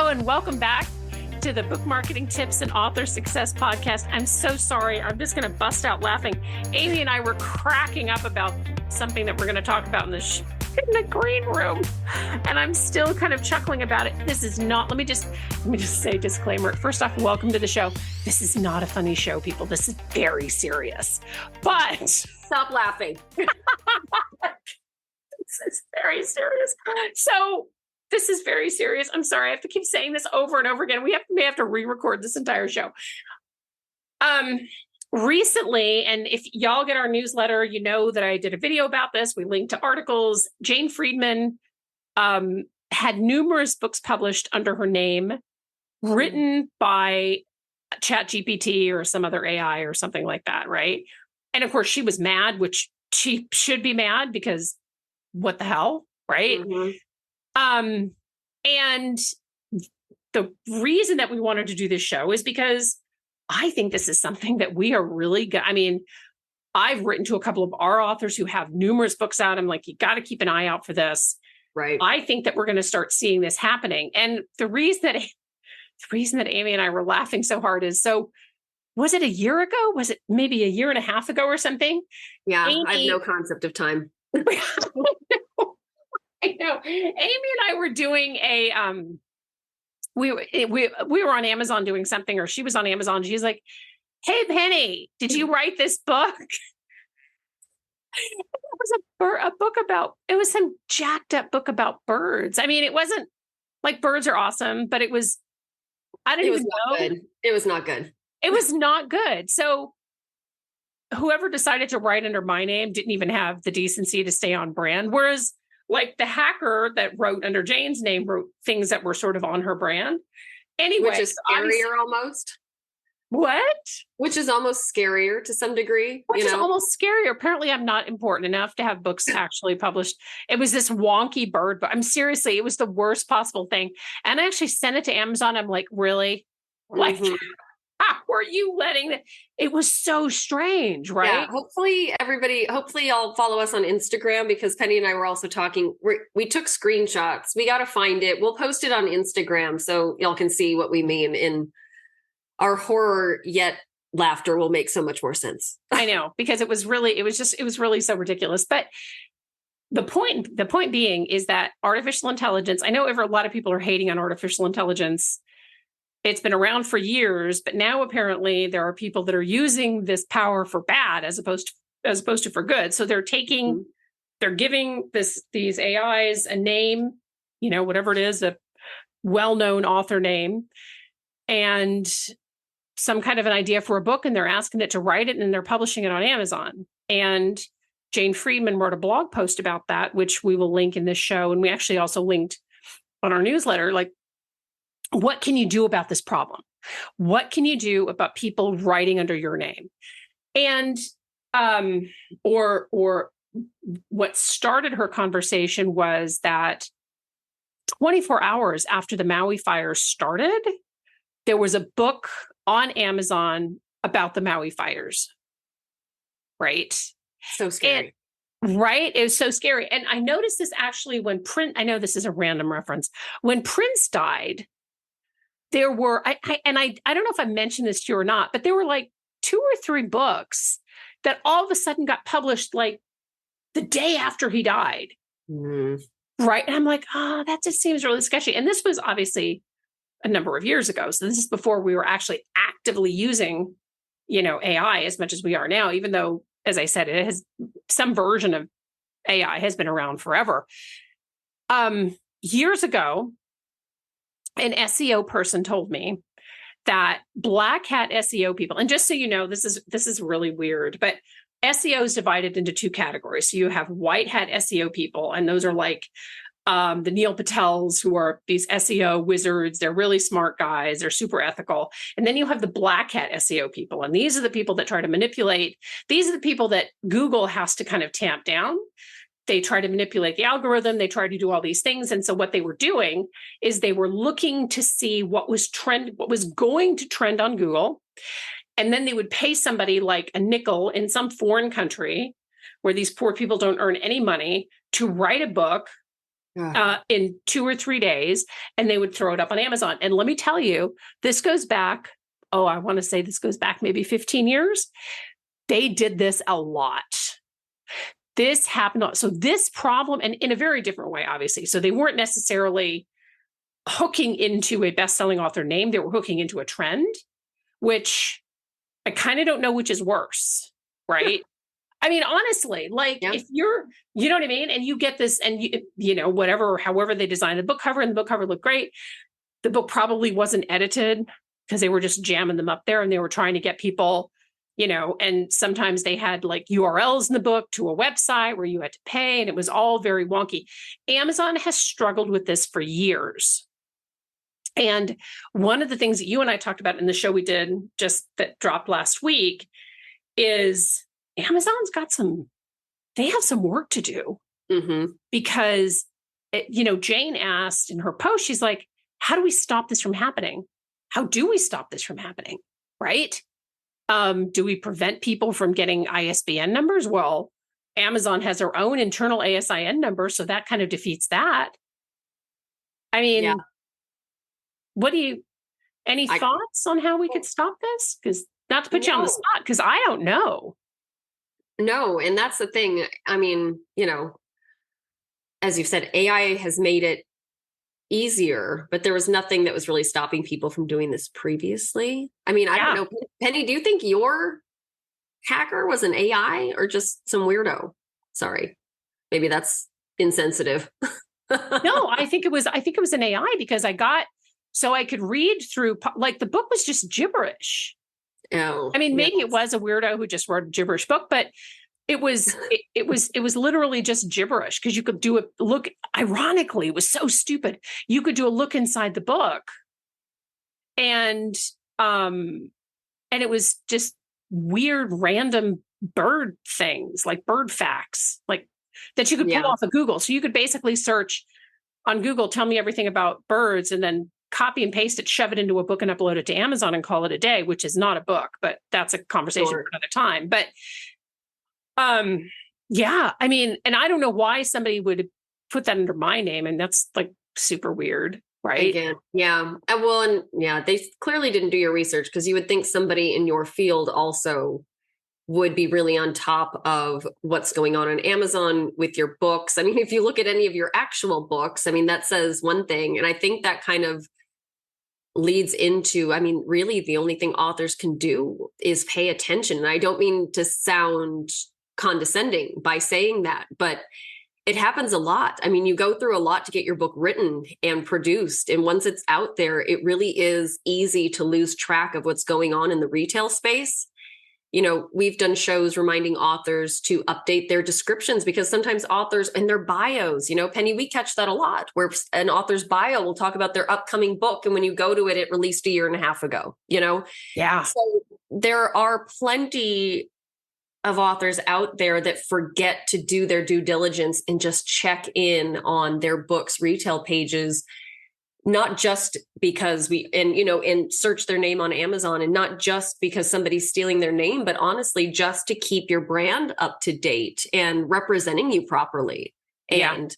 Hello and welcome back to the Book Marketing Tips and Author Success Podcast. I'm so sorry. I'm just going to bust out laughing. Amy and I were cracking up about something that we're going to talk about in the green room. And I'm still kind of chuckling about it. This is not, let me just say disclaimer. First off, welcome to the show. This is not a funny show, people. This is very serious. But stop laughing. This is very serious. So this is very serious. I'm sorry. I have to keep saying this over and over again. We may have to re-record this entire show. Recently, and if y'all get our newsletter, you know that I did a video about this. We linked to articles. Jane Friedman had numerous books published under her name, written by ChatGPT or some other AI or something like that, right? And of course, she was mad, which she should be mad because what the hell, right? Mm-hmm. And the reason that we wanted to do this show is because I think this is something that we are really good. I mean, I've written to a couple of our authors who have numerous books out. I'm like, you got to keep an eye out for this. Right. I think that we're going to start seeing this happening. And the reason that Amy and I were laughing so hard is, so was it a year ago? Was it maybe a year and a half ago or something? Yeah, Amy, I have no concept of time. I know. Amy and I were doing a we were on Amazon doing something, or she was on Amazon. She's like, "Hey Penny, did you write this book?" It was a book about, it was some jacked up book about birds. I mean, it wasn't like birds are awesome, but it was, I don't even know. Good. It was not good. It was not good. So whoever decided to write under my name didn't even have the decency to stay on brand. Whereas like the hacker that wrote under Jane's name wrote things that were sort of on her brand. Anyway. Which is scarier almost. What? Which is almost scarier to some degree. Which is almost scarier. Apparently I'm not important enough to have books actually published. It was this wonky bird, but I'm seriously, it was the worst possible thing. And I actually sent it to Amazon. I'm like, really? Like, how were you letting that? It was so strange, right? Yeah, hopefully y'all follow us on Instagram, because Penny and I were also talking. We took screenshots. We got to find it. We'll post it on Instagram so y'all can see what we mean. In our horror yet laughter will make so much more sense. I know, because it was really so ridiculous. But the point being is that artificial intelligence, I know a lot of people are hating on artificial intelligence. It's been around for years, but now apparently there are people that are using this power for bad as opposed to for good. So they're giving these AIs a name, whatever it is, a well-known author name, and some kind of an idea for a book, and they're asking it to write it, and they're publishing it on Amazon. And Jane Friedman wrote a blog post about that, which we will link in this show. And we actually also linked on our newsletter, like, what can you do about this problem? What can you do about people writing under your name? And or what started her conversation was that 24 hours after the Maui fires started, there was a book on Amazon about the Maui fires. Right? So scary. Right? It was so scary. And I noticed this actually when I know this is a random reference. When Prince died, there were, I don't know if I mentioned this to you or not, but there were like 2 or 3 books that all of a sudden got published like the day after he died. Mm. Right. And I'm like, that just seems really sketchy. And this was obviously a number of years ago. So this is before we were actually actively using, AI as much as we are now, even though, as I said, it has some version of AI has been around forever. Years ago, an SEO person told me that black hat SEO people, and just so you know, this is really weird, but SEO is divided into 2 categories. So you have white hat SEO people, and those are like the Neil Patels, who are these SEO wizards. They're really smart guys. They're super ethical. And then you have the black hat SEO people. And these are the people that try to manipulate. These are the people that Google has to kind of tamp down. They try to manipulate the algorithm. They try to do all these things. And so what they were doing is they were looking to see what was going to trend on Google. And then they would pay somebody like a nickel in some foreign country where these poor people don't earn any money to write a book in 2 or 3 days, and they would throw it up on Amazon. And let me tell you, this goes back, I want to say this goes back maybe 15 years. They did this a lot. This happened. So this problem, and in a very different way, obviously. So they weren't necessarily hooking into a best-selling author name. They were hooking into a trend, which I kind of don't know which is worse, right? I mean, honestly, like if you're, you know what I mean? And you get this and whatever, however they designed the book cover, and the book cover looked great. The book probably wasn't edited because they were just jamming them up there and they were trying to get people, and sometimes they had like URLs in the book to a website where you had to pay, and it was all very wonky. Amazon has struggled with this for years. And one of the things that you and I talked about in the show we did just that dropped last week is Amazon's they have some work to do, because, Jane asked in her post, she's like, how do we stop this from happening? How do we stop this from happening? Right? Do we prevent people from getting ISBN numbers? Well, Amazon has their own internal ASIN number, so that kind of defeats that. I mean, any thoughts on how we could stop this? Because not to put you on the spot, because I don't know. No, and that's the thing. I mean, as you've said, AI has made it easier, but there was nothing that was really stopping people from doing this previously. I mean, I don't know. Penny, do you think your hacker was an AI or just some weirdo? Sorry, maybe that's insensitive. No, I think it was an AI, because I could read through, like, the book was just gibberish. Oh, I mean, maybe it was a weirdo who just wrote a gibberish book, but it was literally just gibberish, because you could do a look. Ironically, it was so stupid. You could do a look inside the book, and it was just weird, random bird things, like bird facts, like that you could pull off of Google. So you could basically search on Google, tell me everything about birds, and then copy and paste it, shove it into a book, and upload it to Amazon and call it a day, which is not a book, but that's a conversation for another time. But I mean, and I don't know why somebody would put that under my name, and that's like super weird, right? Again, they clearly didn't do your research, because you would think somebody in your field also would be really on top of what's going on Amazon with your books. I mean, if you look at any of your actual books, I mean, that says one thing. And I think that kind of leads into, I mean, really the only thing authors can do is pay attention. And I don't mean to sound condescending by saying that, but it happens a lot. I mean, you go through a lot to get your book written and produced. And once it's out there, it really is easy to lose track of what's going on in the retail space. We've done shows reminding authors to update their descriptions, because sometimes authors and their bios, Penny, we catch that a lot, where an author's bio will talk about their upcoming book. And when you go to it, it released a year and a half ago, Yeah. So there are plenty of authors out there that forget to do their due diligence and just check in on their books' retail pages, not just because and search their name on Amazon, and not just because somebody's stealing their name, but honestly, just to keep your brand up to date and representing you properly, and,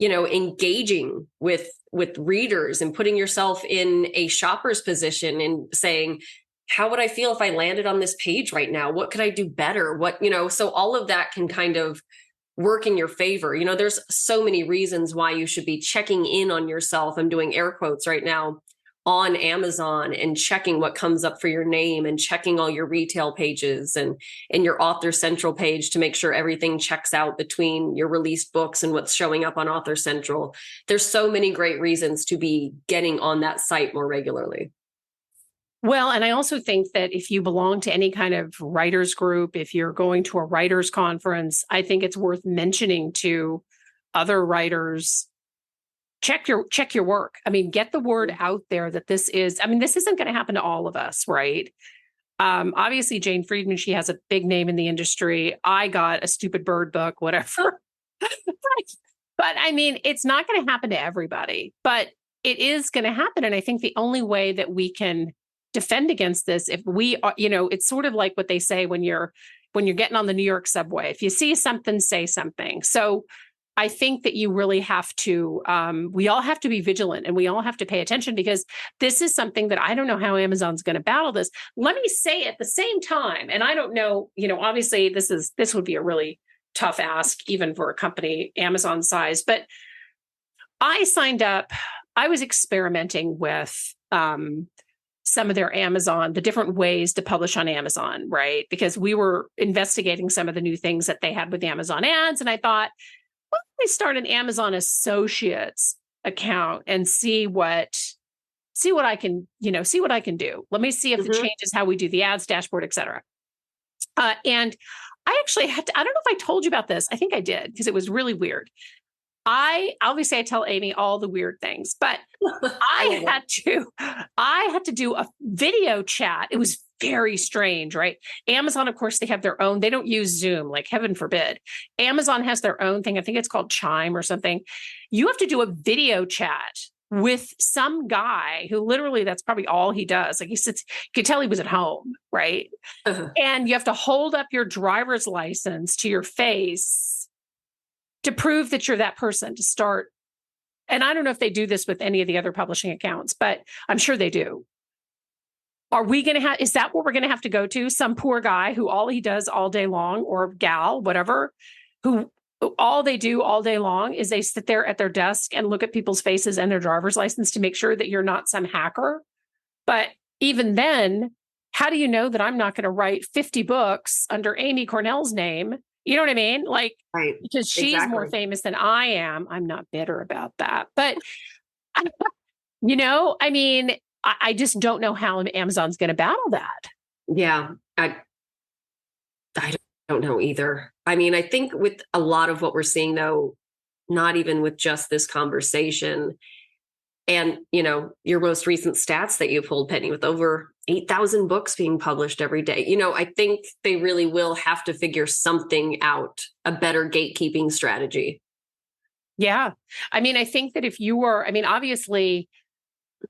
engaging with readers and putting yourself in a shopper's position and saying, how would I feel if I landed on this page right now? What could I do better? So all of that can kind of work in your favor. There's so many reasons why you should be checking in on yourself. I'm doing air quotes right now on Amazon, and checking what comes up for your name, and checking all your retail pages and your Author Central page to make sure everything checks out between your released books and what's showing up on Author Central. There's so many great reasons to be getting on that site more regularly. Well, and I also think that if you belong to any kind of writers group, if you're going to a writers conference, I think it's worth mentioning to other writers, check your work. I mean, get the word out there that this isn't going to happen to all of us, right? Obviously, Jane Friedman, she has a big name in the industry. I got a stupid bird book, whatever. But I mean, it's not going to happen to everybody, but it is going to happen. And I think the only way that we can defend against this, if we are, it's sort of like what they say when you're getting on the New York subway. If you see something, say something. So I think that you really have to, we all have to be vigilant and we all have to pay attention, because this is something that I don't know how Amazon's going to battle this. Let me say at the same time, and I don't know, obviously this would be a really tough ask, even for a company Amazon size, but I signed up, I was experimenting with, some of their Amazon, the different ways to publish on Amazon, right? Because we were investigating some of the new things that they had with Amazon ads. And I thought, well, let me start an Amazon Associates account and see what I can, see what I can do. Let me see if it changes how we do the ads dashboard, et cetera. And I actually had to, I don't know if I told you about this. I think I did, because it was really weird. I tell Amy all the weird things, but I had to do a video chat. It was very strange, right? Amazon, of course, they have their own, they don't use Zoom, like heaven forbid. Amazon has their own thing. I think it's called Chime or something. You have to do a video chat with some guy who literally, that's probably all he does. Like he sits, you could tell he was at home, right? And you have to hold up your driver's license to your face to prove that you're that person to start. And I don't know if they do this with any of the other publishing accounts, but I'm sure they do. Are we going to have, is that what we're going to have to go to? Some poor guy who all he does all day long, or gal, whatever, who all they do all day long is they sit there at their desk and look at people's faces and their driver's license to make sure that you're not some hacker. But even then, how do you know that I'm not going to write 50 books under Amy Cornell's name? You know what I mean? Like, right. Because she's more famous than I am. I'm not bitter about that. But, I mean, I just don't know how Amazon's going to battle that. Yeah, I don't know either. I mean, I think with a lot of what we're seeing, though, not even with just this conversation, and, your most recent stats that you pulled, Penny, with over 8,000 books being published every day. I think they really will have to figure something out, a better gatekeeping strategy. Yeah. I mean, I think that if you were, obviously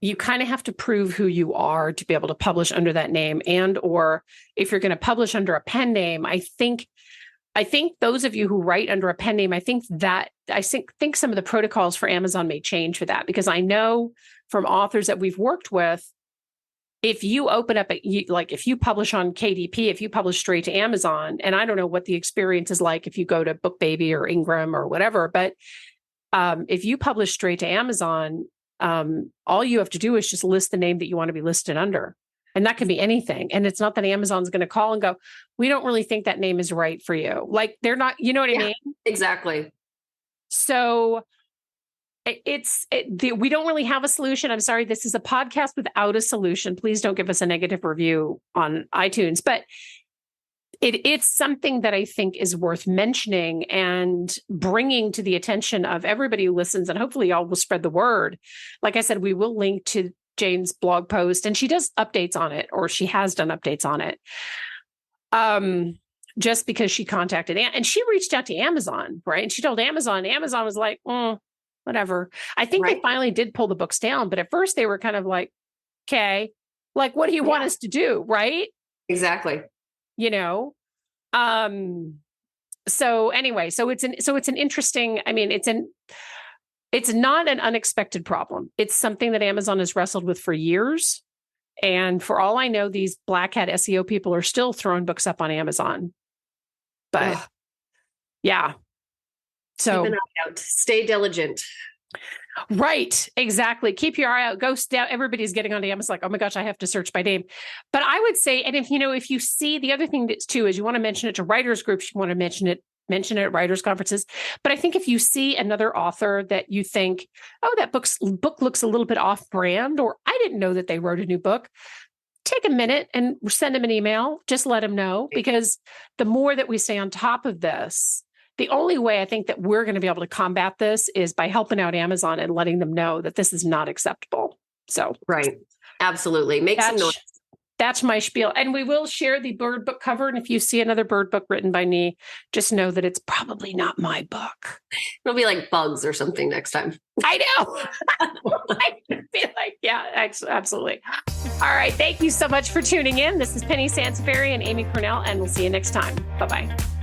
you kind of have to prove who you are to be able to publish under that name, and, or if you're going to publish under a pen name, I think those of you who write under a pen name, I think some of the protocols for Amazon may change for that, because I know from authors that we've worked with, if you open up, if you publish on KDP, if you publish straight to Amazon, and I don't know what the experience is like if you go to BookBaby or Ingram or whatever, but if you publish straight to Amazon, all you have to do is just list the name that you want to be listed under. And that can be anything. And it's not that Amazon's going to call and go, we don't really think that name is right for you. Like they're not, you know what I mean? Exactly. So we don't really have a solution. I'm sorry. This is a podcast without a solution. Please don't give us a negative review on iTunes, but it's something that I think is worth mentioning and bringing to the attention of everybody who listens. And hopefully y'all will spread the word. Like I said, we will link to Jane's blog post, and she does updates on it, or she has done updates on it. Just because she contacted and she reached out to Amazon, right? And she told Amazon was like, whatever. I think they finally did pull the books down, but at first they were kind of like, okay, like, what do you want us to do? Right. Exactly. So anyway, so it's an interesting, it's not an unexpected problem. It's something that Amazon has wrestled with for years. And for all I know, these black hat SEO people are still throwing books up on Amazon. But yeah. So keep an eye out. Stay diligent. Right. Exactly. Keep your eye out. Go down. Everybody's getting onto Amazon like, oh my gosh, I have to search by name. But I would say, and if you see, the other thing that's too is you want to mention it to writers groups, you want to mention it at writers conferences. But I think if you see another author that you think, oh, that book looks a little bit off brand, or I didn't know that they wrote a new book, take a minute and send them an email. Just let them know, because the more that we stay on top of this, the only way I think that we're going to be able to combat this is by helping out Amazon and letting them know that this is not acceptable. So, right. Absolutely. Make some noise. That's my spiel. And we will share the bird book cover. And if you see another bird book written by me, just know that it's probably not my book. It'll be like Bugs or something next time. I know. I could be like, yeah, absolutely. All right. Thank you so much for tuning in. This is Penny Sansevieri and Amy Cornell, and we'll see you next time. Bye-bye.